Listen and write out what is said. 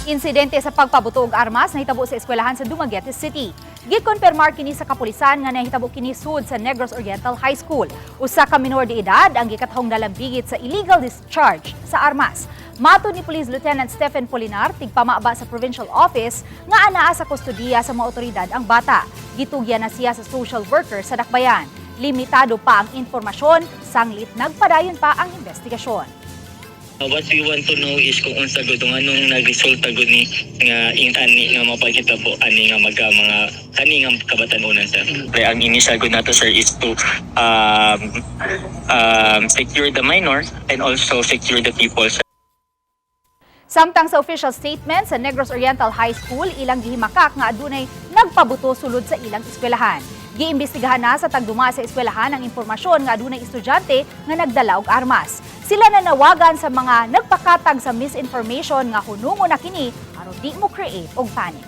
Insidente sa pagpabuto og armas nahitabo sa eskwelahan sa Dumaguete City. Gikompirmar kini sa kapolisan nga nahitabo kini sud sa Negros Oriental High School. Usa ka minor de edad ang gikatahong dalambigit sa illegal discharge sa armas. Matud ni Police Lieutenant Stephen Polinar, tigpamaaba sa Provincial Office, nga anaa sa kustudiya sa mga otoridad ang bata. Gitugyan na siya sa social worker sa dakbayan. Limitado pa ang informasyon, sanglit nagpadayon pa ang investigasyon. What we want to know is kung unsa gud anong nagresulta gud ni nga ani nga mapakita po ani nga mga kani nga kabatanunan sir. Ang initial gud nato sir is to secure the minor and also secure the people. Samtang sa official statement sa Negros Oriental High School, ilang gihimakak nga adunay nagpabuto sulod sa ilang eskwelahan. Giimbestigahan na sa tagduma sa eskwelahan ang impormasyon nga adunay estudyante nga nagdala og armas. Sila nanawagan sa mga nagpakatag sa misinformation nga hunungon na kini aron di mo create og panic.